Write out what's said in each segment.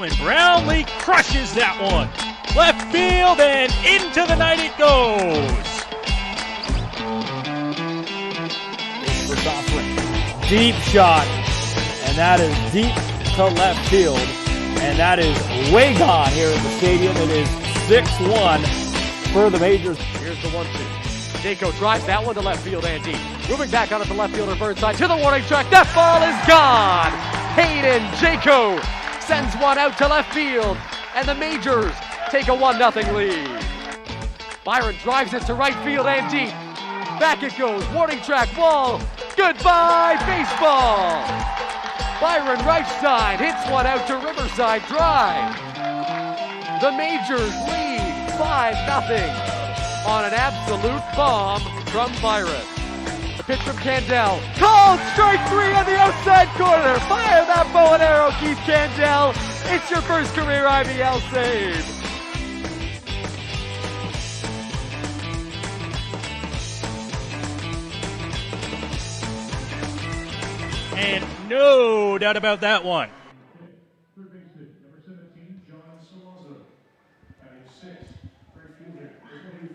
And Brownlee crushes that one. Left field and into the night it goes. Deep shot, and that is deep to left field, and that is way gone here at the stadium. It is 6-1 for the Majors. Here's the 1-2. Jaco drives that one to left field and deep. Moving back onto the left fielder Burnside to the warning track. That ball is gone. Hayden Jaco sends one out to left field, and the Majors take a 1-0 lead. Byron drives it to right field and deep. Back it goes, warning track, wall. Goodbye, baseball. Byron right side hits one out to Riverside Drive. The Majors lead 5-0 on an absolute bomb from Byron. The pitch from Candell. Called strike 3 on the outside corner. Fire that bow and arrow, Keith Candell. It's your first career IBL save. And no doubt about that one.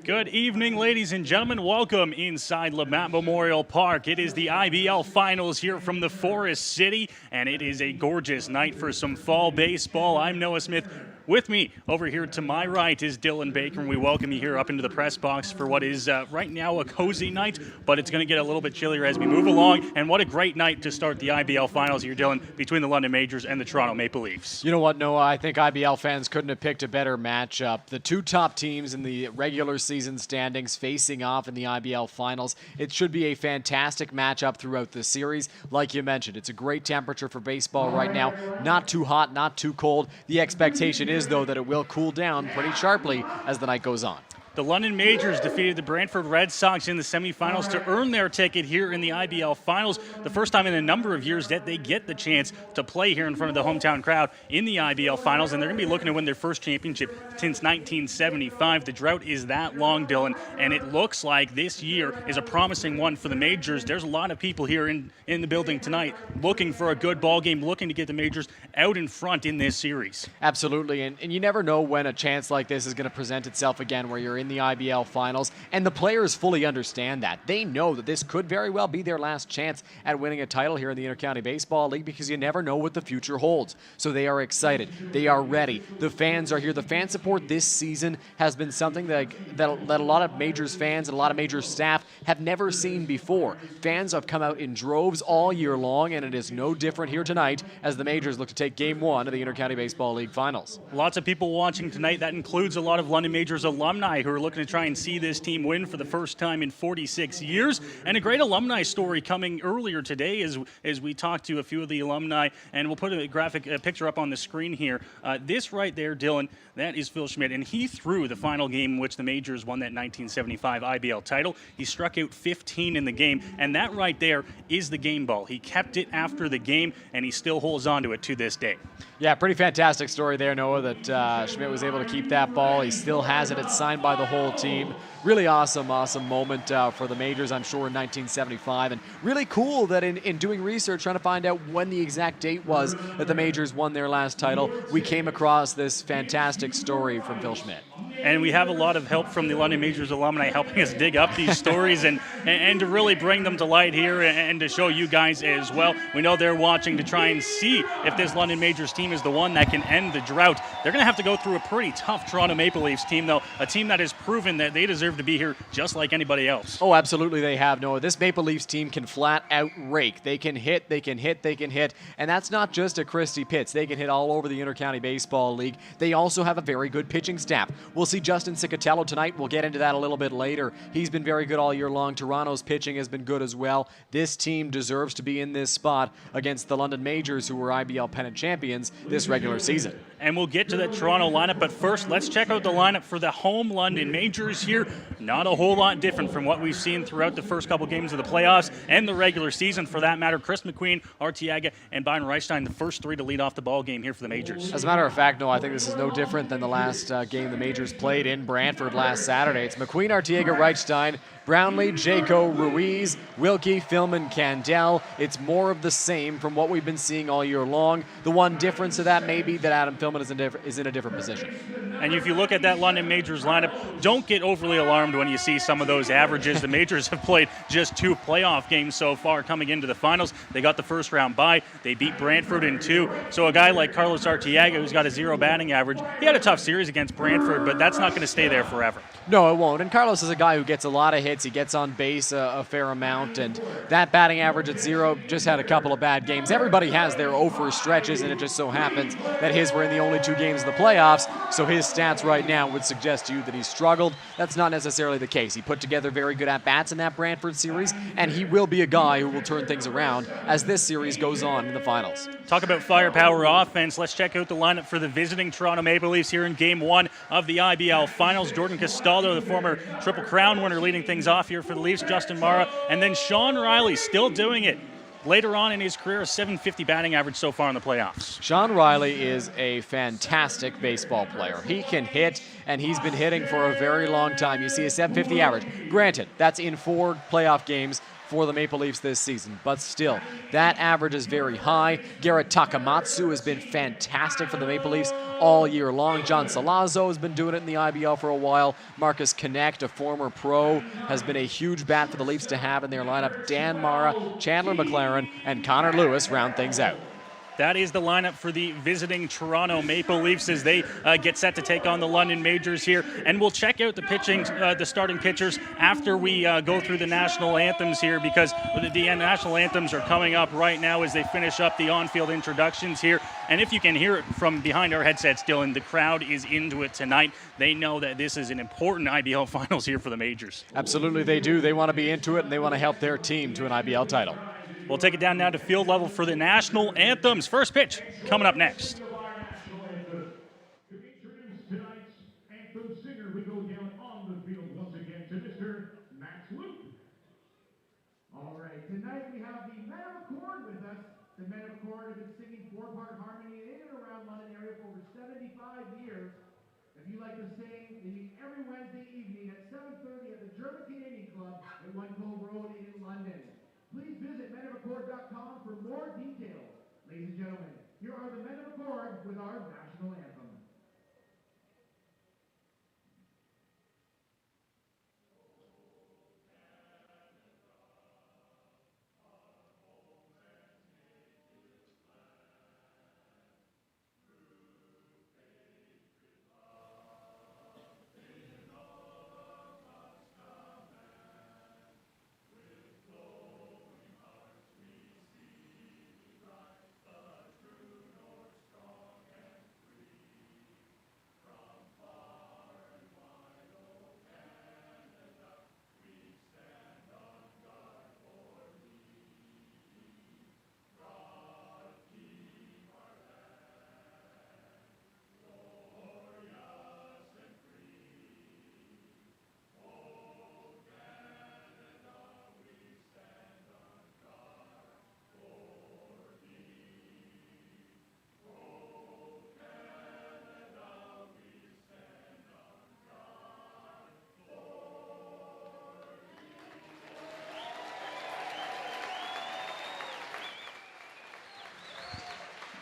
Good evening, ladies and gentlemen. Welcome inside Lamont Memorial Park. It is the IBL Finals here from the Forest City, and it is a gorgeous night for some fall baseball. I'm Noah Smith. With me over here to my right is Dylan Baker, and we welcome you here up into the press box for what is right now a cozy night, but it's going to get a little bit chillier as we move along. And what a great night to start the IBL Finals here, Dylan, between the London Majors and the Toronto Maple Leafs. You know what, Noah? I think IBL fans couldn't have picked a better matchup. The two top teams in the regular season standings facing off in the IBL Finals. It should be a fantastic matchup throughout the series. Like you mentioned, it's a great temperature for baseball right now. Not too hot, not too cold. The expectation is, though, that it will cool down pretty sharply as the night goes on. The London Majors defeated the Brantford Red Sox in the semifinals to earn their ticket here in the IBL Finals. The first time in a number of years that they get the chance to play here in front of the hometown crowd in the IBL Finals, and they're going to be looking to win their first championship since 1975. The drought is that long, Dylan, and it looks like this year is a promising one for the Majors. There's a lot of people here in the building tonight looking for a good ball game, looking to get the Majors out in front in this series. Absolutely, and you never know when a chance like this is going to present itself again, where you're in the IBL Finals, and the players fully understand that. They know that this could very well be their last chance at winning a title here in the Intercounty Baseball League, because you never know what the future holds. So they are excited. They are ready. The fans are here. The fan support this season has been something that a lot of Majors fans and a lot of Majors staff have never seen before. Fans have come out in droves all year long, and it is no different here tonight as the Majors look to take Game 1 of the Intercounty Baseball League Finals. Lots of people watching tonight. That includes a lot of London Majors alumni who are looking to try and see this team win for the first time in 46 years. And a great alumni story coming earlier today as we talked to a few of the alumni, and we'll put a picture up on the screen here. This right there, Dylan, that is Phil Schmidt, and he threw the final game in which the Majors won that 1975 IBL title. He struck out 15 in the game, and that right there is the game ball. He kept it after the game, and he still holds on to it to this day. Yeah, pretty fantastic story there, Noah, that Schmidt was able to keep that ball. He still has it. It's signed by the whole team. Really awesome moment for the Majors, I'm sure, in 1975. And really cool that in doing research, trying to find out when the exact date was that the Majors won their last title, we came across this fantastic story from Phil Schmidt. And we have a lot of help from the London Majors alumni helping us dig up these stories and to really bring them to light here and to show you guys as well. We know they're watching to try and see if this London Majors team is the one that can end the drought. They're going to have to go through a pretty tough Toronto Maple Leafs team, though, a team that has proven that they deserve to be here just like anybody else. Oh, absolutely they have, Noah. This Maple Leafs team can flat out rake. They can hit, they can hit, they can hit, and that's not just a Christie Pitts. They can hit all over the Intercounty Baseball League. They also have a very good pitching staff. We'll see Justin Cicatello tonight. We'll get into that a little bit later. He's been very good all year long. Toronto's pitching has been good as well. This team deserves to be in this spot against the London Majors, who were IBL pennant champions this regular season. And we'll get to that Toronto lineup, but first, let's check out the lineup for the home London Majors here. Not a whole lot different from what we've seen throughout the first couple games of the playoffs and the regular season, for that matter. Chris McQueen, Arteaga, and Byron Reichstein, the first three to lead off the ball game here for the Majors. As a matter of fact, no, I think this is no different than the last game the Majors played in Brantford last Saturday. It's McQueen, Arteaga, Reichstein, Brownlee, Jaco, Ruiz, Wilkie, Philman, Candell. It's more of the same from what we've been seeing all year long. The one difference to that may be that Adam Philman is in a different position. And if you look at that London Majors lineup, don't get overly alarmed when you see some of those averages. The Majors have played just 2 playoff games so far coming into the finals. They got the first round bye. They beat Brantford in 2. So a guy like Carlos Arteaga, who's got a 0 batting average, he had a tough series against Brantford, but that's not going to stay there forever. No, it won't. And Carlos is a guy who gets a lot of hits. He gets on base a fair amount. And that batting average at 0, just had a couple of bad games. Everybody has their 0 for stretches, and it just so happens that his were in the only 2 games of the playoffs. So his stats right now would suggest to you that he's struggled. That's not necessarily the case. He put together very good at-bats in that Brantford series, and he will be a guy who will turn things around as this series goes on in the finals. Talk about firepower offense. Let's check out the lineup for the visiting Toronto Maple Leafs here in Game 1 of the IBL Finals. Jordan Castaldo, the former Triple Crown winner, leading things off here for the Leafs. Justin Mara, and then Sean Riley still doing it. Later on in his career, a .750 batting average so far in the playoffs. Sean Riley is a fantastic baseball player. He can hit, and he's been hitting for a very long time. You see a .750 average. Granted, that's in 4 playoff games for the Maple Leafs this season, but still, that average is very high. Garrett Takamatsu has been fantastic for the Maple Leafs all year long. John Salazzo has been doing it in the IBL for a while. Marcus Connect, a former pro, has been a huge bat for the Leafs to have in their lineup. Dan Mara, Chandler McLaren, and Connor Lewis round things out. That is the lineup for the visiting Toronto Maple Leafs as they get set to take on the London Majors here. And we'll check out the pitching, the starting pitchers after we go through the national anthems here, because the national anthems are coming up right now as they finish up the on-field introductions here. And if you can hear it from behind our headsets, Dylan, the crowd is into it tonight. They know that this is an important IBL Finals here for the Majors. Absolutely they do. They want to be into it, and they want to help their team to an IBL title. We'll take it down now to field level for the national anthems. First pitch coming up next. To introduce tonight's anthem singer, we go down on the field once again to Mr. Max Luke. All right, tonight we have the Men of Accord with us. The Men of Accord have been singing 4-part harmony in and around London area for over 75 years. If you like to sing, they meet every Wednesday evening at 7:30 at the German Canadian Club at One Cove Road in London. Please visit menofaccord.com for more details. Ladies and gentlemen, here are the Men of Accord with our national anthem.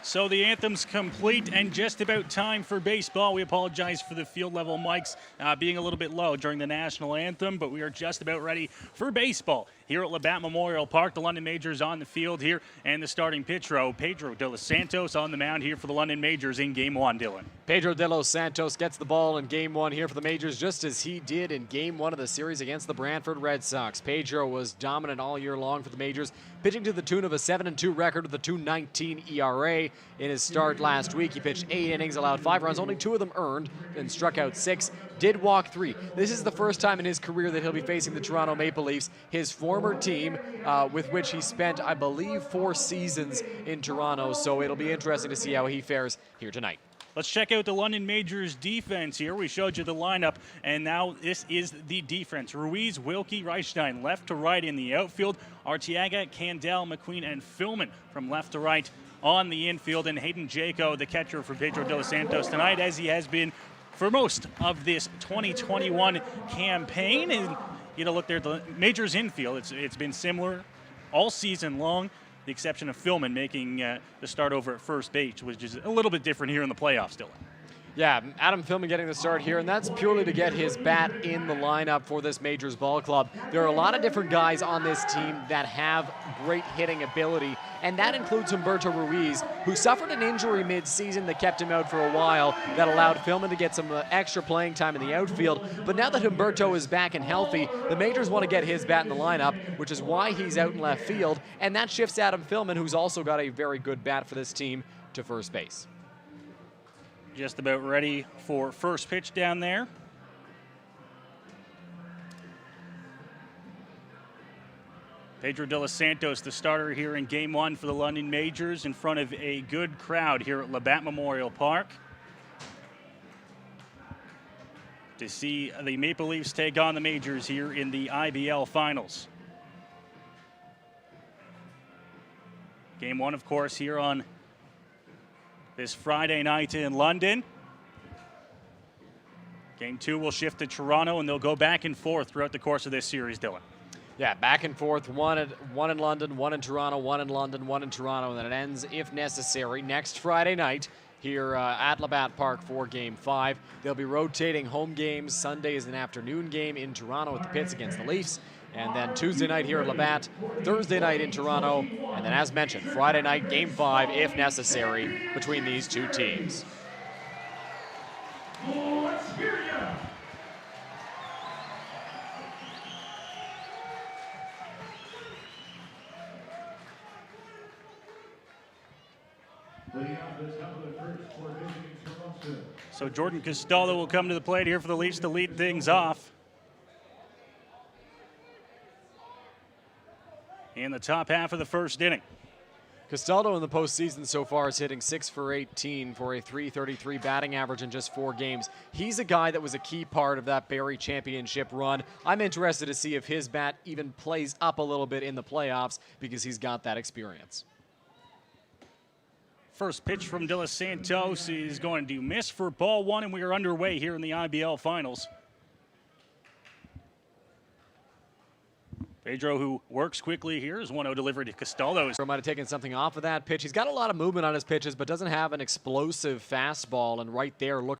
So the anthem's complete and just about time for baseball. We apologize for the field level mics being a little bit low during the national anthem, but we are just about ready for baseball. Here at Labatt Memorial Park, the London Majors on the field here, and the starting pitch row, Pedro de los Santos on the mound here for the London Majors in Game 1, Dylan. Pedro de los Santos gets the ball in Game 1 here for the Majors, just as he did in Game 1 of the series against the Brantford Red Sox. Pedro was dominant all year long for the Majors, pitching to the tune of a 7-2 record with a 2.19 ERA. In his start last week, he pitched 8 innings, allowed 5 runs, only 2 of them earned, and struck out 6. Did walk 3. This is the first time in his career that he'll be facing the Toronto Maple Leafs, his former team, with which he spent, I believe, 4 seasons in Toronto. So it'll be interesting to see how he fares here tonight. Let's check out the London Majors defense here. We showed you the lineup, and now this is the defense. Ruiz, Wilkie, Reichstein, left to right in the outfield. Artiaga, Candel, McQueen, and Philman from left to right on the infield. And Hayden Jaco, the catcher for Pedro de los Santos tonight, as he has been for most of this 2021 campaign. And look there at the Majors infield. It's been similar all season long. The exception of Philman making the start over at first base, which is a little bit different here in the playoffs, Dylan. Yeah, Adam Philman getting the start here, and that's purely to get his bat in the lineup for this Majors ball club. There are a lot of different guys on this team that have great hitting ability, and that includes Humberto Ruiz, who suffered an injury mid-season that kept him out for a while, that allowed Philman to get some extra playing time in the outfield. But now that Humberto is back and healthy, the Majors want to get his bat in the lineup, which is why he's out in left field, and that shifts Adam Philman, who's also got a very good bat for this team, to first base. Just about ready for first pitch down there. Pedro de los Santos, the starter here in Game 1 for the London Majors, in front of a good crowd here at Labatt Memorial Park, to see the Maple Leafs take on the Majors here in the IBL Finals. Game 1, of course, here on this Friday night in London. Game 2 will shift to Toronto, and they'll go back and forth throughout the course of this series, Dylan. Yeah, back and forth, one in London, one in Toronto, one in London, one in Toronto, and then it ends, if necessary, next Friday night here at Labatt Park for Game 5. They'll be rotating home games. Sunday is an afternoon game in Toronto with the Pits against the Leafs, and then Tuesday night here at Labatt, Thursday night in Toronto, and then as mentioned, Friday night, Game 5, if necessary, between these two teams. So Jordan Castaldo will come to the plate here for the Leafs to lead things off. In the top half of the first inning. Castaldo in the postseason so far is hitting 6 for 18 for a .333 batting average in just 4 games. He's a guy that was a key part of that Barrie championship run. I'm interested to see if his bat even plays up a little bit in the playoffs because he's got that experience. First pitch from De Los Santos is going to miss for ball 1, and we are underway here in the IBL Finals. Pedro, who works quickly here, is 1-0 delivery to Castaldo. Might have taken something off of that pitch. He's got a lot of movement on his pitches, but doesn't have an explosive fastball, and right there, look